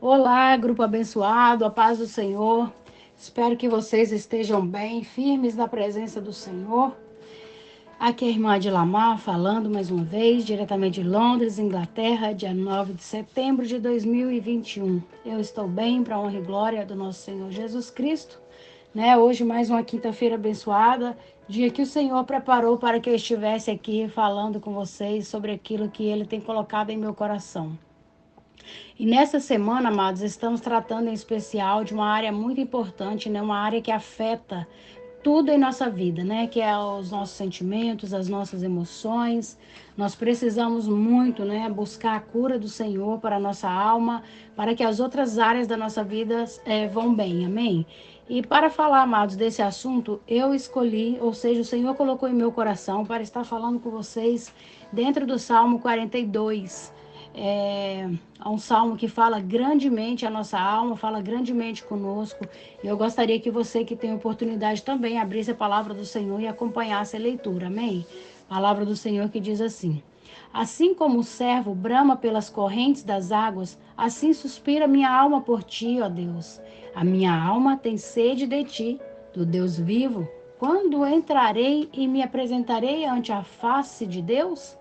Olá, grupo abençoado, a paz do Senhor. Espero que vocês estejam bem, firmes na presença do Senhor. Aqui é a irmã de Lamar falando mais uma vez, diretamente de Londres, Inglaterra, dia 9 de setembro de 2021. Eu estou bem, para a honra e glória do nosso Senhor Jesus Cristo. Hoje mais uma quinta-feira abençoada, dia que o Senhor preparou para que eu estivesse aqui falando com vocês sobre aquilo que Ele tem colocado em meu coração. E nessa semana, amados, estamos tratando em especial de uma área muito importante, uma área que afeta tudo em nossa vida, que é os nossos sentimentos, as nossas emoções. Nós precisamos muito, buscar a cura do Senhor para a nossa alma, para que as outras áreas da nossa vida vão bem, amém? E para falar, amados, desse assunto, eu escolhi, ou seja, o Senhor colocou em meu coração para estar falando com vocês dentro do Salmo 42. É um salmo que fala grandemente a nossa alma, fala grandemente conosco. E eu gostaria que você que tem oportunidade também abrisse a palavra do Senhor e acompanhasse a leitura, amém? Palavra do Senhor que diz assim: Assim como o servo brama pelas correntes das águas, assim suspira minha alma por ti, ó Deus. A minha alma tem sede de ti, do Deus vivo. Quando entrarei e me apresentarei ante a face de Deus?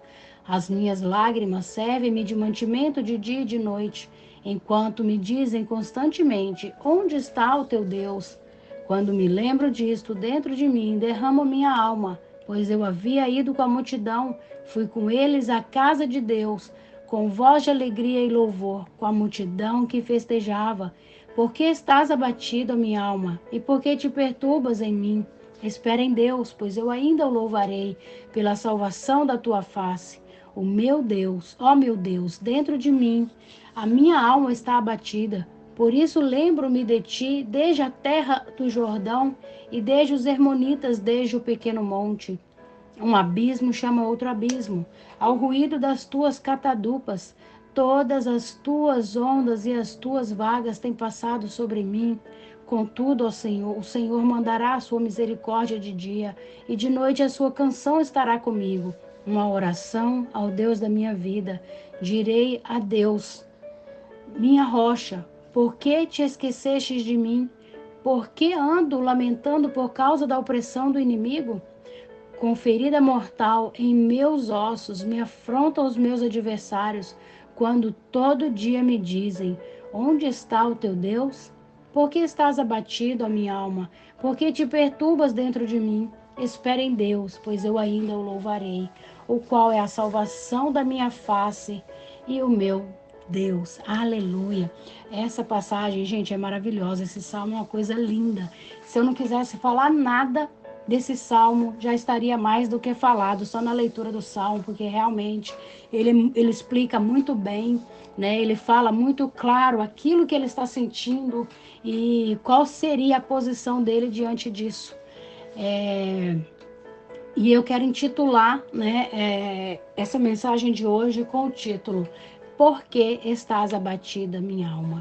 As minhas lágrimas servem-me de mantimento de dia e de noite, enquanto me dizem constantemente: onde está o teu Deus? Quando me lembro disto dentro de mim, derramo minha alma, pois eu havia ido com a multidão, fui com eles à casa de Deus, com voz de alegria e louvor, com a multidão que festejava. Por que estás abatido, minha alma? E por que te perturbas em mim? Espera em Deus, pois eu ainda o louvarei pela salvação da tua face. O meu Deus, ó meu Deus, dentro de mim, a minha alma está abatida. Por isso lembro-me de ti desde a terra do Jordão e desde os Hermonitas, desde o pequeno monte. Um abismo chama outro abismo, ao ruído das tuas catadupas. Todas as tuas ondas e as tuas vagas têm passado sobre mim. Contudo, ó Senhor, o Senhor mandará a sua misericórdia de dia, e de noite a sua canção estará comigo. Uma oração ao Deus da minha vida. Direi a Deus, minha rocha, por que te esquecestes de mim? Por que ando lamentando por causa da opressão do inimigo? Com ferida mortal em meus ossos, me afrontam os meus adversários, quando todo dia me dizem: onde está o teu Deus? Por que estás abatido, ó minha alma? Por que te perturbas dentro de mim? Espera em Deus, pois eu ainda o louvarei, o qual é a salvação da minha face e o meu Deus. Aleluia. Essa passagem, gente, é maravilhosa. Esse salmo é uma coisa linda. Se eu não quisesse falar nada desse salmo, já estaria mais do que falado só na leitura do salmo, porque realmente ele explica muito bem, Ele fala muito claro aquilo que ele está sentindo e qual seria a posição dele diante disso. E eu quero intitular, essa mensagem de hoje com o título: Por que estás abatida, minha alma?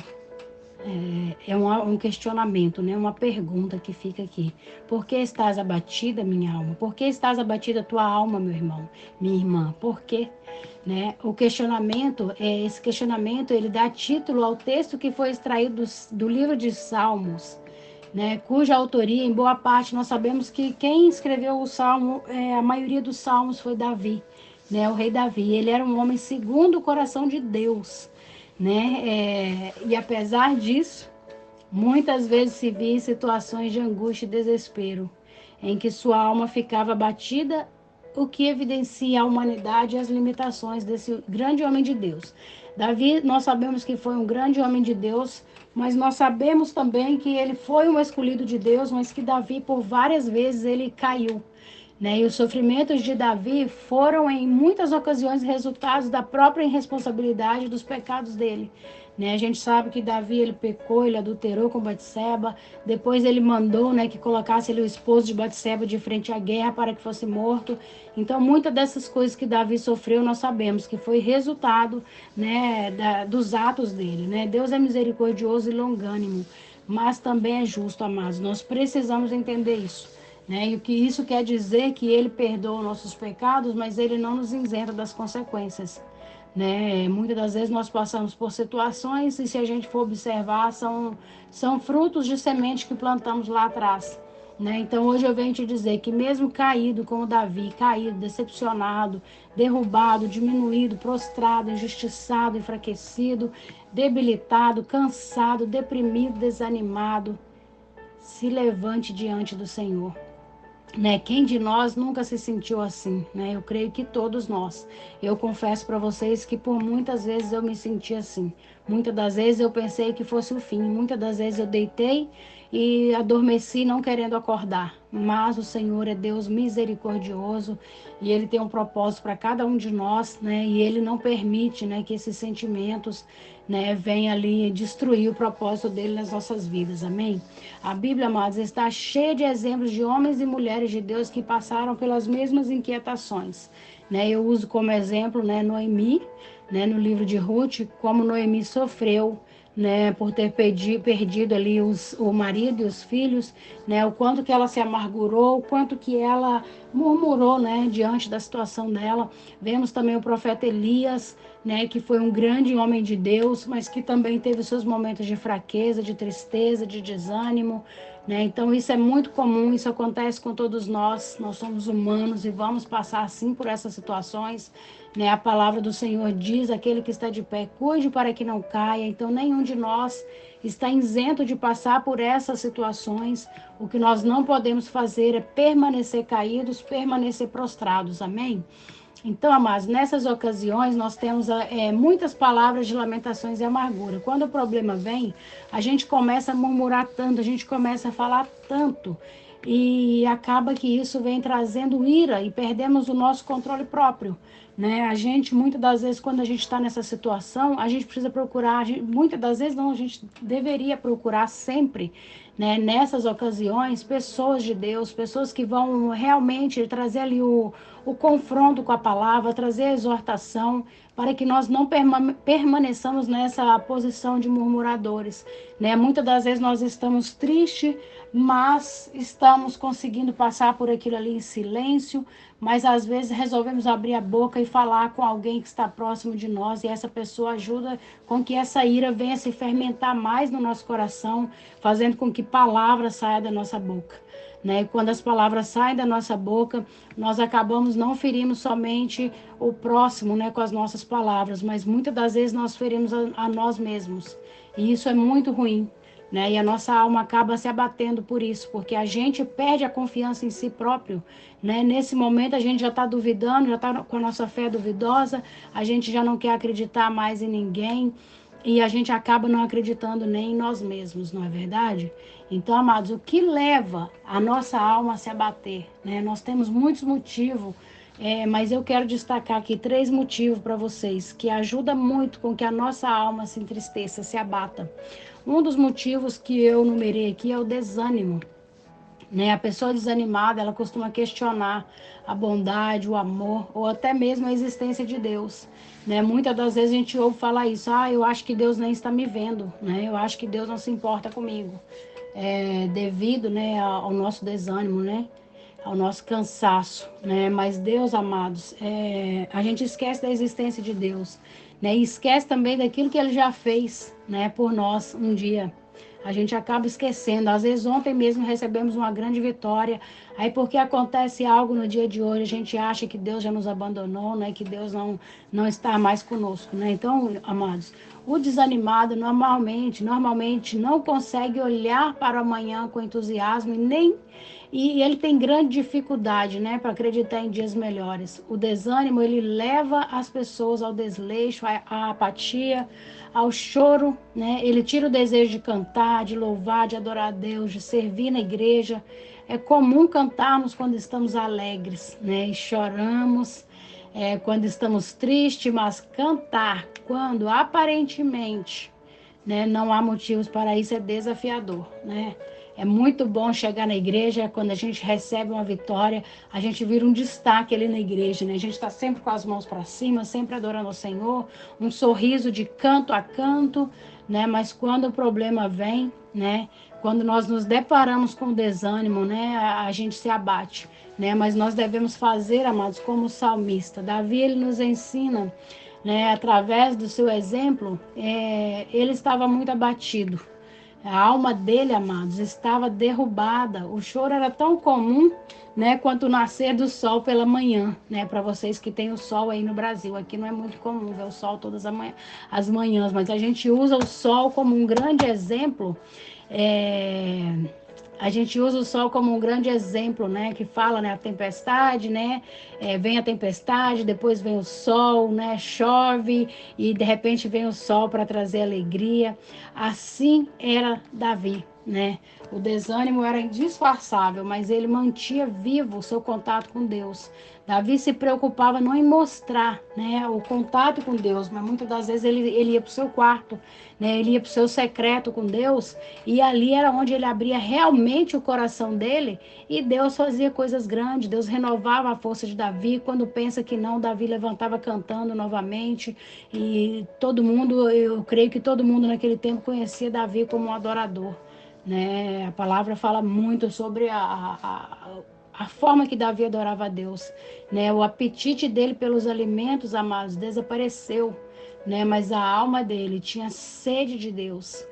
É um questionamento, uma pergunta que fica aqui. Por que estás abatida, minha alma? Por que estás abatida tua alma, meu irmão, minha irmã? Por quê? O questionamento, esse questionamento, ele dá título ao texto que foi extraído do livro de Salmos, cuja autoria, em boa parte, nós sabemos que quem escreveu o Salmo, a maioria dos Salmos foi Davi, o rei Davi. Ele era um homem segundo o coração de Deus, e apesar disso, muitas vezes se via em situações de angústia e desespero, em que sua alma ficava abatida, o que evidencia a humanidade e as limitações desse grande homem de Deus. Davi, nós sabemos que foi um grande homem de Deus, mas nós sabemos também que ele foi um escolhido de Deus, mas que Davi, por várias vezes, ele caiu. E os sofrimentos de Davi foram, em muitas ocasiões, resultados da própria irresponsabilidade dos pecados dele. A gente sabe que Davi, ele pecou, ele adulterou com Batseba, depois ele mandou, que colocasse ele, o esposo de Batseba, de frente à guerra para que fosse morto. Então, muitas dessas coisas que Davi sofreu, nós sabemos que foi resultado, dos atos dele, Deus é misericordioso e longânimo, mas também é justo, amados. Nós precisamos entender isso. E o que isso quer dizer? Que ele perdoa nossos pecados, mas ele não nos isenta das consequências. né? Muitas das vezes nós passamos por situações e se a gente for observar, são frutos de semente que plantamos lá atrás, né? Então hoje eu venho te dizer que mesmo caído como Davi, caído, decepcionado, derrubado, diminuído, prostrado, injustiçado, enfraquecido, debilitado, cansado, deprimido, desanimado, se levante diante do Senhor, né? Quem de nós nunca se sentiu assim, né? Eu creio que todos nós. Eu confesso para vocês que por muitas vezes eu me senti assim. Muitas das vezes eu pensei que fosse o fim. Muitas das vezes eu deitei e adormeci não querendo acordar. Mas o Senhor é Deus misericordioso e Ele tem um propósito para cada um de nós, né? E Ele não permite, né, que esses sentimentos, né, venham ali destruir o propósito dele nas nossas vidas. Amém? A Bíblia, amados, está cheia de exemplos de homens e mulheres de Deus que passaram pelas mesmas inquietações, né? Eu uso como exemplo, né, Noemi, né, no livro de Ruth, como Noemi sofreu, né, por ter perdido ali o marido e os filhos, né, o quanto que ela se amargurou, o quanto que ela murmurou, né, diante da situação dela. Vemos também o profeta Elias, né, que foi um grande homem de Deus, mas que também teve seus momentos de fraqueza, de tristeza, de desânimo, né? Então isso é muito comum, isso acontece com todos nós. Nós somos humanos e vamos passar assim por essas situações, né? A palavra do Senhor diz: aquele que está de pé, cuide para que não caia. Então nenhum de nós está isento de passar por essas situações. O que nós não podemos fazer é permanecer caídos, permanecer prostrados. Amém? Então, amados, nessas ocasiões nós temos muitas palavras de lamentações e amargura. Quando o problema vem, a gente começa a murmurar tanto, a gente começa a falar tanto, e acaba que isso vem trazendo ira e perdemos o nosso controle próprio, né? A gente, muitas das vezes, quando a gente está nessa situação, a gente precisa procurar, muitas das vezes não, a gente deveria procurar sempre, né, nessas ocasiões, pessoas de Deus, pessoas que vão realmente trazer ali o confronto com a palavra, trazer a exortação, para que nós não permaneçamos nessa posição de murmuradores, né? Muitas das vezes nós estamos tristes, mas estamos conseguindo passar por aquilo ali em silêncio, mas às vezes resolvemos abrir a boca e falar com alguém que está próximo de nós, e essa pessoa ajuda com que essa ira venha se fermentar mais no nosso coração, fazendo com que palavras saiam da nossa boca, né? E quando as palavras saem da nossa boca, nós acabamos não ferimos somente o próximo, né, com as nossas palavras, mas muitas das vezes nós ferimos a nós mesmos. E isso é muito ruim, né? E a nossa alma acaba se abatendo por isso, porque a gente perde a confiança em si próprio, né? Nesse momento a gente já está duvidando, já está com a nossa fé duvidosa, a gente já não quer acreditar mais em ninguém. E a gente acaba não acreditando nem em nós mesmos, não é verdade? Então, amados, o que leva a nossa alma a se abater, né? Nós temos muitos motivos, mas eu quero destacar aqui 3 motivos para vocês que ajudam muito com que a nossa alma se entristeça, se abata. Um dos motivos que eu numerei aqui é o desânimo, né? A pessoa desanimada, ela costuma questionar a bondade, o amor, ou até mesmo a existência de Deus, né? Muitas das vezes a gente ouve falar isso: eu acho que Deus nem está me vendo, né? Eu acho que Deus não se importa comigo, devido, né, ao nosso desânimo, né? Ao nosso cansaço, né? Mas Deus, amados, a gente esquece da existência de Deus, né? E esquece também daquilo que Ele já fez, né, por nós um dia. A gente acaba esquecendo. Às vezes ontem mesmo recebemos uma grande vitória, aí porque acontece algo no dia de hoje, a gente acha que Deus já nos abandonou, né? Que Deus não está mais conosco, né? Então, amados, o desanimado normalmente não consegue olhar para o amanhã com entusiasmo e ele tem grande dificuldade, né, para acreditar em dias melhores. O desânimo, ele leva as pessoas ao desleixo, à apatia, ao choro, né? Ele tira o desejo de cantar, de louvar, de adorar a Deus, de servir na igreja. É comum cantarmos quando estamos alegres, né? E choramos quando estamos tristes, mas cantar quando aparentemente, né, não há motivos para isso é desafiador, né? É muito bom chegar na igreja, quando a gente recebe uma vitória, a gente vira um destaque ali na igreja, né? A gente está sempre com as mãos para cima, sempre adorando ao Senhor, um sorriso de canto a canto, né? Mas quando o problema vem, né? Quando nós nos deparamos com o desânimo, né? A gente se abate, né? Mas nós devemos fazer, amados, como o salmista. Davi, ele nos ensina né, através do seu exemplo, ele estava muito abatido. A alma dele, amados, estava derrubada. O choro era tão comum, né, quanto o nascer do sol pela manhã, né, para vocês que têm o sol aí no Brasil. Aqui não é muito comum ver o sol todas as manhãs, mas a gente usa o sol como um grande exemplo. A gente usa o sol como um grande exemplo, né? Que fala, né? A tempestade, né? Vem a tempestade, depois vem o sol, né? Chove e de repente vem o sol para trazer alegria. Assim era Davi, né? O desânimo era indisfarçável, mas ele mantinha vivo o seu contato com Deus. Davi se preocupava não em mostrar, né, o contato com Deus, mas muitas das vezes ele ia para o seu quarto, né, ele ia para o seu secreto com Deus, e ali era onde ele abria realmente o coração dele, e Deus fazia coisas grandes, Deus renovava a força de Davi. Quando pensa que não, Davi levantava cantando novamente, e todo mundo, eu creio que todo mundo naquele tempo conhecia Davi como um adorador, né? A palavra fala muito sobre a forma que Davi adorava a Deus, né? O apetite dele pelos alimentos, amados, desapareceu, né? Mas a alma dele tinha sede de Deus.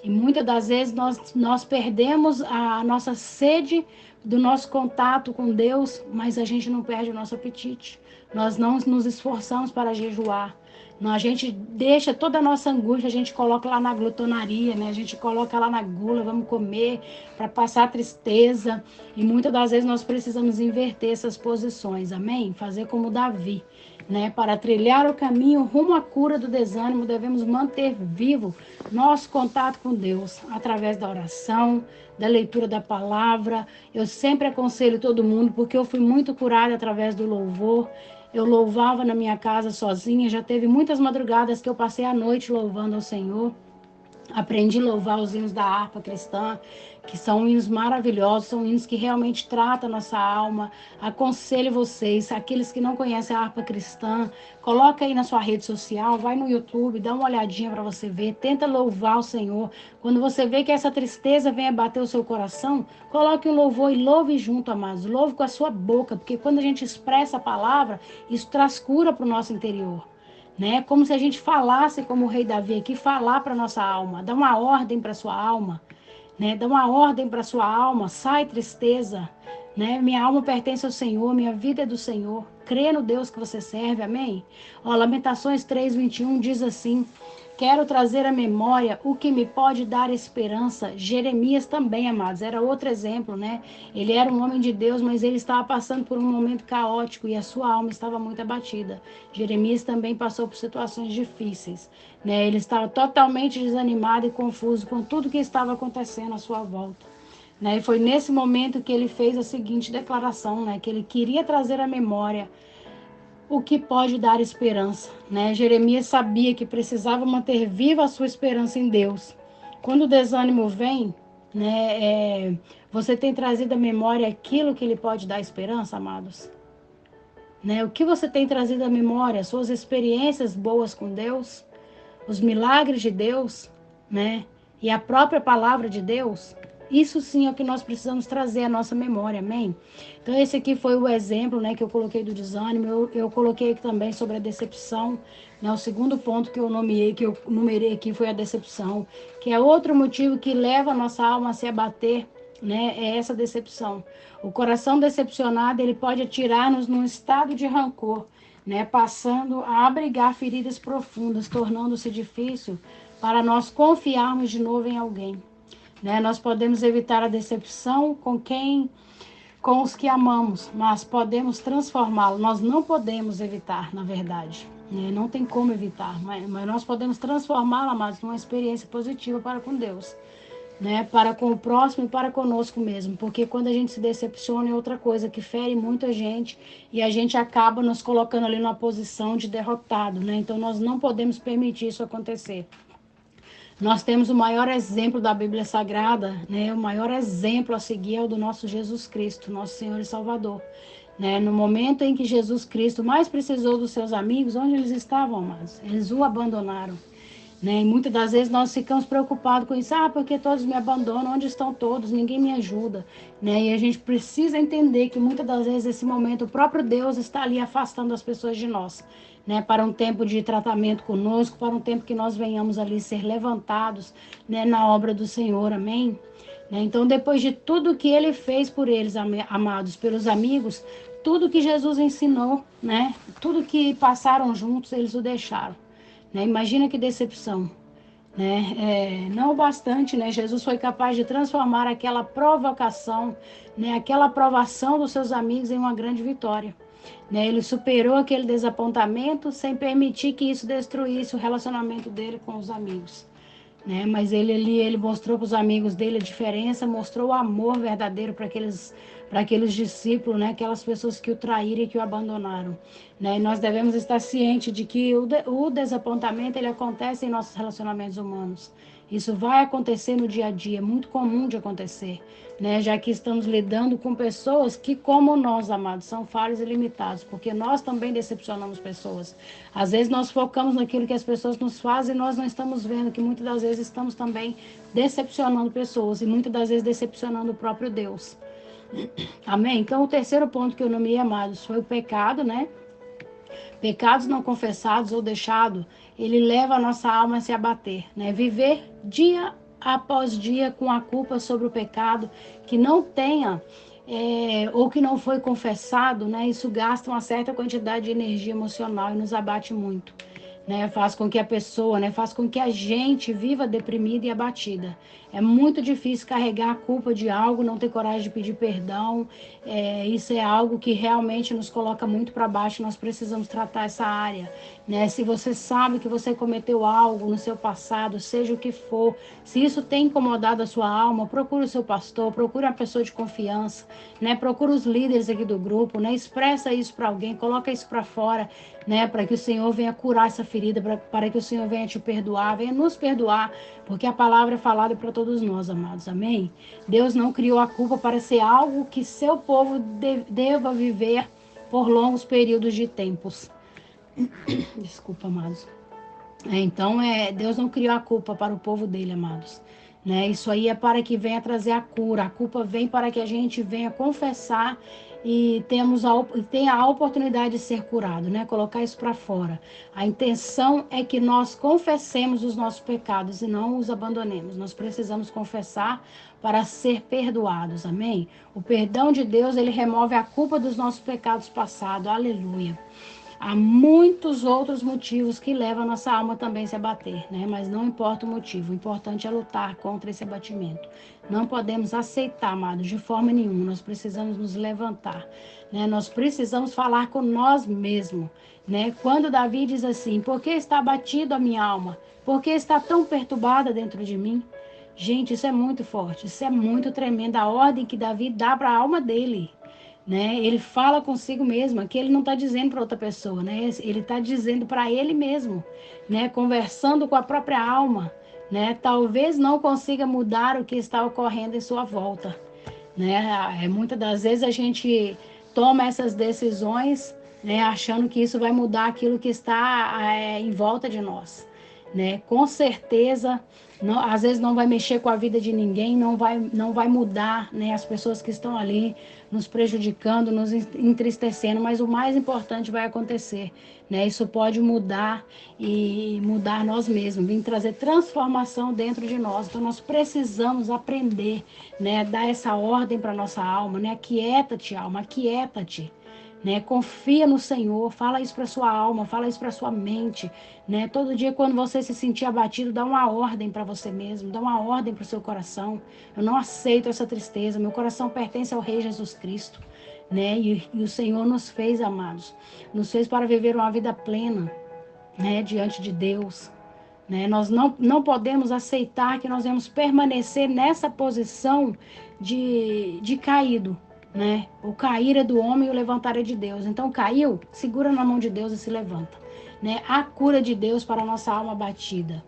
E muitas das vezes nós perdemos a nossa sede do nosso contato com Deus, mas a gente não perde o nosso apetite. Nós não nos esforçamos para jejuar. Não, a gente deixa toda a nossa angústia, a gente coloca lá na glutonaria, né? A gente coloca lá na gula, vamos comer para passar tristeza. E muitas das vezes nós precisamos inverter essas posições, amém? Fazer como Davi, né? Para trilhar o caminho rumo à cura do desânimo, devemos manter vivo nosso contato com Deus através da oração, da leitura da palavra. Eu sempre aconselho todo mundo, porque eu fui muito curada através do louvor. Eu louvava na minha casa sozinha, já teve muitas madrugadas que eu passei a noite louvando ao Senhor. Aprendi a louvar os hinos da harpa cristã, que são hinos maravilhosos, são hinos que realmente tratam a nossa alma. Aconselho vocês, aqueles que não conhecem a harpa cristã, coloca aí na sua rede social, vai no YouTube, dá uma olhadinha para você ver, tenta louvar o Senhor. Quando você vê que essa tristeza vem abater o seu coração, coloque um louvor e louve junto, amados. Louve com a sua boca, porque quando a gente expressa a palavra, isso traz cura para o nosso interior. Né? Como se a gente falasse, como o rei Davi aqui, falar para nossa alma, dá uma ordem para sua alma, né? Dá uma ordem para sua alma, sai tristeza, né? Minha alma pertence ao Senhor, minha vida é do Senhor. Crê no Deus que você serve, amém? Ó, Lamentações 3:21 diz assim: quero trazer à memória o que me pode dar esperança. Jeremias também, amados, era outro exemplo, né? Ele era um homem de Deus, mas ele estava passando por um momento caótico e a sua alma estava muito abatida. Jeremias também passou por situações difíceis, né? Ele estava totalmente desanimado e confuso com tudo que estava acontecendo à sua volta, né? E foi nesse momento que ele fez a seguinte declaração, né? Que ele queria trazer à memória o que pode dar esperança, né? Jeremias sabia que precisava manter viva a sua esperança em Deus. Quando o desânimo vem, né, você tem trazido à memória aquilo que lhe pode dar esperança, amados? Né? O que você tem trazido à memória? Suas experiências boas com Deus, os milagres de Deus, né? E a própria palavra de Deus. Isso sim é o que nós precisamos trazer à nossa memória, amém? Então esse aqui foi o exemplo, né, que eu coloquei do desânimo. Eu coloquei aqui também sobre a decepção, né? O segundo ponto que eu numerei aqui foi a decepção, que é outro motivo que leva a nossa alma a se abater, né? É essa decepção. O coração decepcionado, ele pode atirar-nos num estado de rancor, né? Passando a abrigar feridas profundas, tornando-se difícil para nós confiarmos de novo em alguém. Né? Nós podemos evitar a decepção com os que amamos, mas podemos transformá-lo. Nós não podemos evitar, na verdade, né? Não tem como evitar, mas nós podemos transformá-la, mas numa experiência positiva para com Deus, né? Para com o próximo e para conosco mesmo, porque quando a gente se decepciona é outra coisa que fere muita gente e a gente acaba nos colocando ali numa posição de derrotado, né? Então nós não podemos permitir isso acontecer. Nós temos o maior exemplo da Bíblia Sagrada, né? O maior exemplo a seguir é o do nosso Jesus Cristo, nosso Senhor e Salvador. Né? No momento em que Jesus Cristo mais precisou dos seus amigos, onde eles estavam, amados? Eles o abandonaram. né? E muitas das vezes nós ficamos preocupados com isso, porque todos me abandonam, onde estão todos? Ninguém me ajuda, né? E a gente precisa entender que muitas das vezes nesse momento o próprio Deus está ali afastando as pessoas de nós, né? Para um tempo de tratamento conosco, para um tempo que nós venhamos ali ser levantados, né? Na obra do Senhor, amém? Né? Então, depois de tudo que ele fez por eles, amados, pelos amigos, tudo que Jesus ensinou, né? Tudo que passaram juntos, eles o deixaram. Né? Imagina que decepção, né? Não o bastante, né? Jesus foi capaz de transformar aquela provocação, né? Aquela aprovação dos seus amigos em uma grande vitória. Né? Ele superou aquele desapontamento sem permitir que isso destruísse o relacionamento dele com os amigos. Né? Mas ele mostrou para os amigos dele a diferença, mostrou o amor verdadeiro para aqueles discípulos, né? Aquelas pessoas que o traíram e que o abandonaram. Né? E nós devemos estar cientes de que o desapontamento ele acontece em nossos relacionamentos humanos. Isso vai acontecer no dia a dia, é muito comum de acontecer, né? Já que estamos lidando com pessoas que, como nós, amados, são falhos e limitados, porque nós também decepcionamos pessoas. Às vezes nós focamos naquilo que as pessoas nos fazem e nós não estamos vendo que muitas das vezes estamos também decepcionando pessoas e muitas das vezes decepcionando o próprio Deus. Amém? Então, o terceiro ponto que eu nomeei, amados, foi o pecado, né? Pecados não confessados ou deixados, ele leva a nossa alma a se abater, né? Viver dia após dia com a culpa sobre o pecado que não tenha ou que não foi confessado, né? Isso gasta uma certa quantidade de energia emocional e nos abate muito. Né, faz com que a pessoa, né, faz com que a gente viva deprimida e abatida. É muito difícil carregar a culpa de algo, não ter coragem de pedir perdão. Isso é algo que realmente nos coloca muito para baixo. Nós precisamos tratar essa área. Né? Se você sabe que você cometeu algo no seu passado, seja o que for, se isso tem incomodado a sua alma, procure o seu pastor, procure uma pessoa de confiança, né? Procure os líderes aqui do grupo, né? Expressa isso para alguém, coloca isso para fora, né? Para que o Senhor venha curar essa ferida, para que o Senhor venha te perdoar, venha nos perdoar, porque a palavra é falada para todos nós, amados, amém? Deus não criou a culpa para ser algo que seu povo deva viver por longos períodos de tempos. Desculpa, amados. Então, Deus não criou a culpa para o povo dele, amados. Né? Isso aí é para que venha trazer a cura. A culpa vem para que a gente venha confessar e tenha a oportunidade de ser curado, né? Colocar isso para fora. A intenção é que nós confessemos os nossos pecados e não os abandonemos. Nós precisamos confessar para ser perdoados, amém? O perdão de Deus, ele remove a culpa dos nossos pecados passados, aleluia. Há muitos outros motivos que levam a nossa alma também a se abater, né? Mas não importa o motivo, o importante é lutar contra esse abatimento. Não podemos aceitar, amados, de forma nenhuma. Nós precisamos nos levantar, né? Nós precisamos falar com nós mesmos, né? Quando Davi diz assim, por que está abatido a minha alma? Por que está tão perturbada dentro de mim? Gente, isso é muito forte, isso é muito tremendo, a ordem que Davi dá para a alma dele. Né? Ele fala consigo mesmo, que ele não está dizendo para outra pessoa, né? Ele está dizendo para ele mesmo, né? Conversando com a própria alma, né? Talvez não consiga mudar o que está ocorrendo em sua volta, né? Muitas das vezes a gente toma essas decisões, né? Achando que isso vai mudar aquilo que está em volta de nós, né? Com certeza. Não, às vezes não vai mexer com a vida de ninguém, não vai mudar, né, as pessoas que estão ali nos prejudicando, nos entristecendo, mas o mais importante vai acontecer, né? Isso pode mudar e mudar nós mesmos, vir trazer transformação dentro de nós. Então nós precisamos aprender, né, dar essa ordem para nossa alma, né? Aquieta-te, alma, aquieta-te. Né? Confia no Senhor, fala isso para sua alma, fala isso para sua mente, né? Todo dia quando você se sentir abatido, dá uma ordem para você mesmo, dá uma ordem para o seu coração. Eu não aceito essa tristeza, meu coração pertence ao Rei Jesus Cristo, né? E o Senhor nos fez, amados, nos fez para viver uma vida plena, né? Diante de Deus, né? Nós não podemos aceitar que nós vamos permanecer nessa posição de caído, né? O cair é do homem e o levantar é de Deus. Então caiu, segura na mão de Deus e se levanta, né? A cura de Deus para a nossa alma abatida.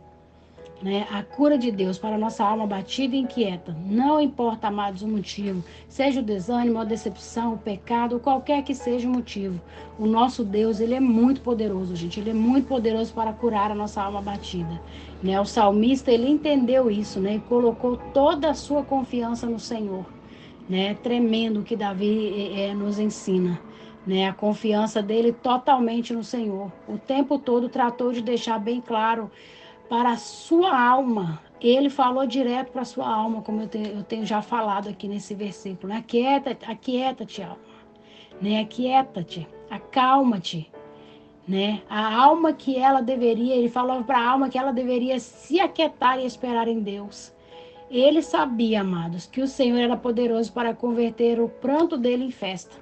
né? A cura de Deus para a nossa alma batida e inquieta. Não importa, amados, o motivo, seja o desânimo, a decepção, o pecado, ou qualquer que seja o motivo. O nosso Deus, ele é muito poderoso, gente. Ele é muito poderoso para curar a nossa alma batida, né? O salmista, ele entendeu isso, né? E colocou toda a sua confiança no Senhor, né? Tremendo o que Davi nos ensina, né? A confiança dele totalmente no Senhor. O tempo todo tratou de deixar bem claro para a sua alma. Ele falou direto para a sua alma, como eu tenho já falado aqui nesse versículo. Né? Aquieta-te, alma. Né? Aquieta-te, acalma-te. Né? A alma que ela deveria, ele falou para a alma que ela deveria se aquietar e esperar em Deus. Ele sabia, amados, que o Senhor era poderoso para converter o pranto dele em festa.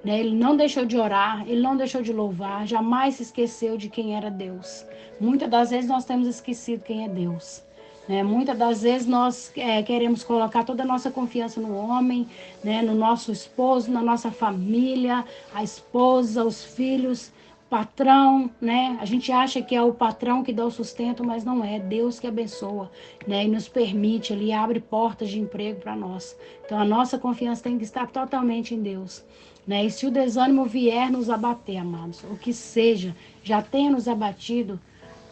Né? Ele não deixou de orar, ele não deixou de louvar, jamais se esqueceu de quem era Deus. Muitas das vezes nós temos esquecido quem é Deus. Né? Muitas das vezes nós queremos colocar toda a nossa confiança no homem, né? No nosso esposo, na nossa família, a esposa, os filhos, patrão, né? A gente acha que é o patrão que dá o sustento, mas não é. Deus que abençoa, né? E nos permite, ele abre portas de emprego para nós. Então a nossa confiança tem que estar totalmente em Deus, né? E se o desânimo vier nos abater, amados, o que seja, já tenha nos abatido,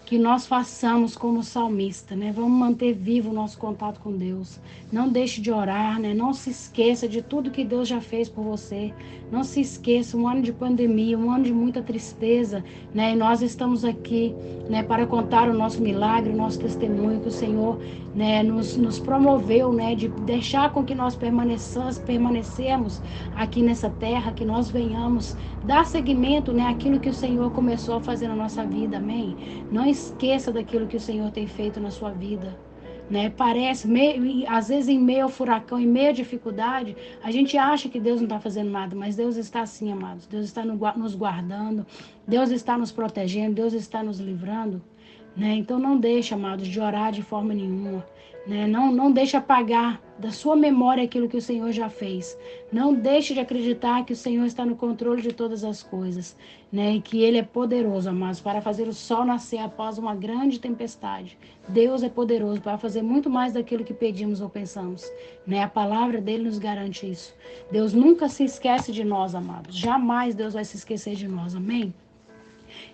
que nós façamos como o salmista, né? Vamos manter vivo o nosso contato com Deus. Não deixe de orar, né? Não se esqueça de tudo que Deus já fez por você. Não se esqueça, um ano de pandemia, um ano de muita tristeza, né? E nós estamos aqui, né, para contar o nosso milagre, o nosso testemunho que o Senhor, né, nos promoveu, né, de deixar com que nós permanecemos aqui nessa terra, que nós venhamos dar seguimento, né, àquilo que o Senhor começou a fazer na nossa vida, amém? Não esqueça daquilo que o Senhor tem feito na sua vida, né? Parece, às vezes em meio ao furacão, em meio à dificuldade, a gente acha que Deus não está fazendo nada, mas Deus está sim, amados. Deus está nos guardando, Deus está nos protegendo, Deus está nos livrando, né? Então não deixe, amados, de orar de forma nenhuma, né? Não deixe apagar da sua memória aquilo que o Senhor já fez. Não deixe de acreditar que o Senhor está no controle de todas as coisas, né? E que Ele é poderoso, amados, para fazer o sol nascer após uma grande tempestade. Deus é poderoso para fazer muito mais daquilo que pedimos ou pensamos, né? A palavra dele nos garante isso. Deus nunca se esquece de nós, amados. Jamais Deus vai se esquecer de nós, amém?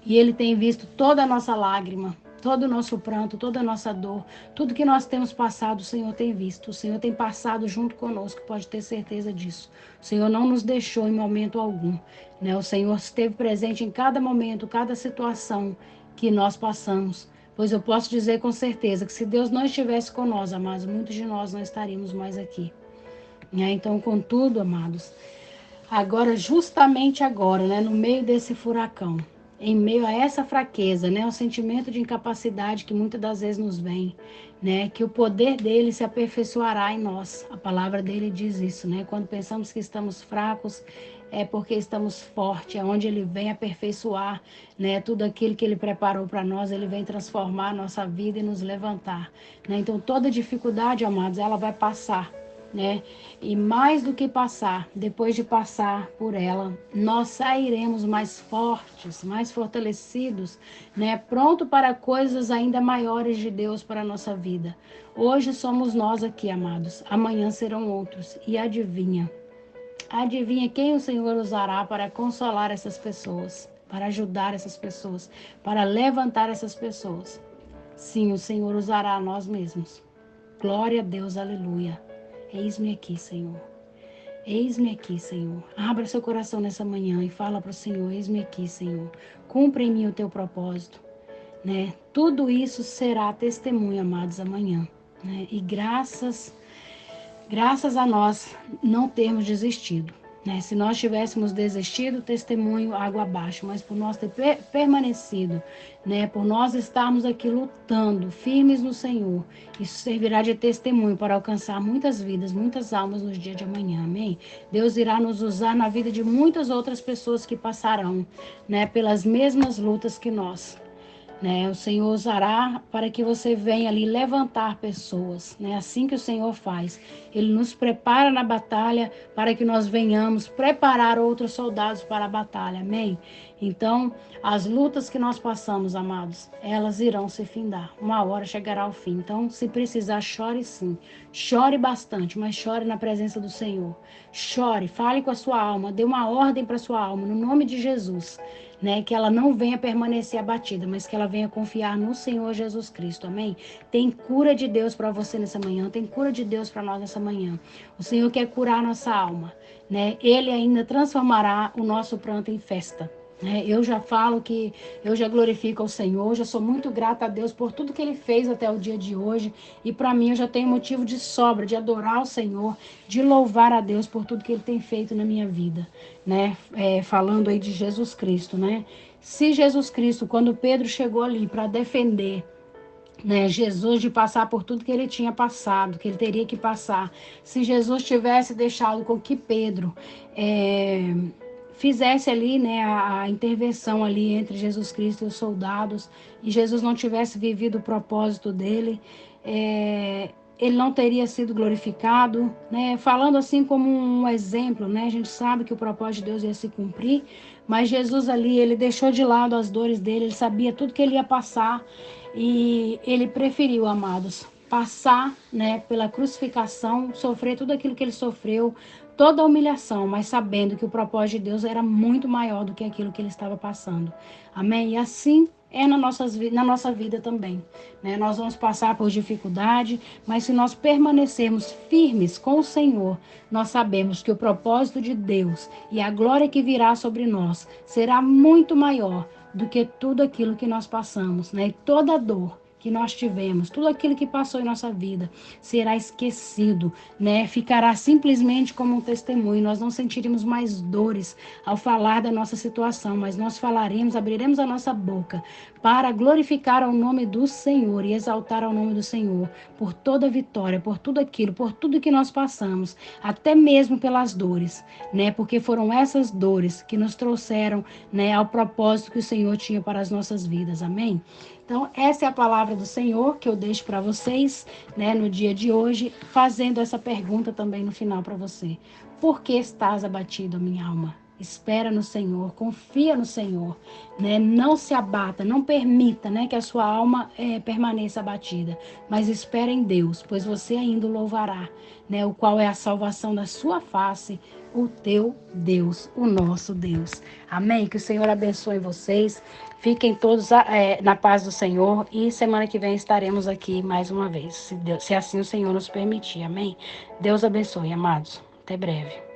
E Ele tem visto toda a nossa lágrima, todo o nosso pranto, toda a nossa dor, tudo que nós temos passado, o Senhor tem visto. O Senhor tem passado junto conosco, pode ter certeza disso. O Senhor não nos deixou em momento algum, né? O Senhor esteve presente em cada momento, cada situação que nós passamos. Pois eu posso dizer com certeza que se Deus não estivesse com nós, amados, muitos de nós não estaríamos mais aqui. Então, contudo, amados, agora, justamente agora, né, no meio desse furacão, em meio a essa fraqueza, né, o sentimento de incapacidade que muitas das vezes nos vem, né, que o poder dele se aperfeiçoará em nós. A palavra dele diz isso, né? Quando pensamos que estamos fracos, é porque estamos fortes, é onde ele vem aperfeiçoar, né, tudo aquilo que ele preparou para nós, ele vem transformar a nossa vida e nos levantar, né? Então, toda dificuldade, amados, ela vai passar, né? E mais do que passar, depois de passar por ela, nós sairemos mais fortes, mais fortalecidos, né? Pronto para coisas ainda maiores de Deus para a nossa vida. Hoje somos nós aqui, amados. Amanhã serão outros. E adivinha quem o Senhor usará para consolar essas pessoas, para ajudar essas pessoas, para levantar essas pessoas. Sim, o Senhor usará a nós mesmos. Glória a Deus, aleluia. Eis-me aqui, Senhor. Eis-me aqui, Senhor. Abra seu coração nessa manhã e fala para o Senhor, eis-me aqui, Senhor. Cumpra em mim o teu propósito, né? Tudo isso será testemunho, amados, amanhã, né? E graças a nós não termos desistido, né? Se nós tivéssemos desistido, testemunho água abaixo, mas por nós ter permanecido, né? Por nós estarmos aqui lutando, firmes no Senhor, isso servirá de testemunho para alcançar muitas vidas, muitas almas nos dias de amanhã, amém? Deus irá nos usar na vida de muitas outras pessoas que passarão, né? Pelas mesmas lutas que nós. né? O Senhor usará para que você venha ali levantar pessoas, né? Assim que o Senhor faz. Ele nos prepara na batalha para que nós venhamos preparar outros soldados para a batalha, amém? Então, as lutas que nós passamos, amados, elas irão se findar. Uma hora chegará ao fim. Então, se precisar, chore sim. Chore bastante, mas chore na presença do Senhor. Chore, fale com a sua alma, dê uma ordem para a sua alma, no nome de Jesus, né? Que ela não venha permanecer abatida, mas que ela venha confiar no Senhor Jesus Cristo, amém? Tem cura de Deus para você nessa manhã, tem cura de Deus para nós nessa manhã. O Senhor quer curar a nossa alma, né? Ele ainda transformará o nosso pranto em festa. Eu já falo que eu já glorifico ao Senhor, já sou muito grata a Deus por tudo que Ele fez até o dia de hoje, e para mim eu já tenho motivo de sobra, de adorar o Senhor, de louvar a Deus por tudo que Ele tem feito na minha vida, né? Falando aí de Jesus Cristo, né? Se Jesus Cristo, quando Pedro chegou ali para defender, né, Jesus, de passar por tudo que ele tinha passado, que ele teria que passar, se Jesus tivesse deixado com que Pedro fizesse ali, né, a intervenção ali entre Jesus Cristo e os soldados, e Jesus não tivesse vivido o propósito dele, ele não teria sido glorificado, né? Falando assim como um exemplo, né? A gente sabe que o propósito de Deus ia se cumprir, mas Jesus ali, ele deixou de lado as dores dele, ele sabia tudo que ele ia passar, e ele preferiu, amados, passar, né, pela crucificação, sofrer tudo aquilo que ele sofreu, toda a humilhação, mas sabendo que o propósito de Deus era muito maior do que aquilo que ele estava passando. Amém? E assim é na nossa vida também, né? Nós vamos passar por dificuldade, mas se nós permanecermos firmes com o Senhor, nós sabemos que o propósito de Deus e a glória que virá sobre nós será muito maior do que tudo aquilo que nós passamos, né? E toda dor que nós tivemos, tudo aquilo que passou em nossa vida será esquecido, né? Ficará simplesmente como um testemunho. Nós não sentiremos mais dores ao falar da nossa situação, mas nós falaremos, abriremos a nossa boca para glorificar ao nome do Senhor e exaltar ao nome do Senhor por toda vitória, por tudo aquilo, por tudo que nós passamos, até mesmo pelas dores, né? Porque foram essas dores que nos trouxeram, né, ao propósito que o Senhor tinha para as nossas vidas. Amém? Então, essa é a palavra do Senhor que eu deixo para vocês, né, no dia de hoje, fazendo essa pergunta também no final para você. Por que estás abatido, minha alma? Espera no Senhor, confia no Senhor, né? Não se abata, não permita, né, que a sua alma permaneça abatida, mas espera em Deus, pois você ainda o louvará, né, o qual é a salvação da sua face, o teu Deus, o nosso Deus. Amém? Que o Senhor abençoe vocês. Fiquem todos na paz do Senhor, e semana que vem estaremos aqui mais uma vez, se assim o Senhor nos permitir. Amém? Deus abençoe, amados. Até breve.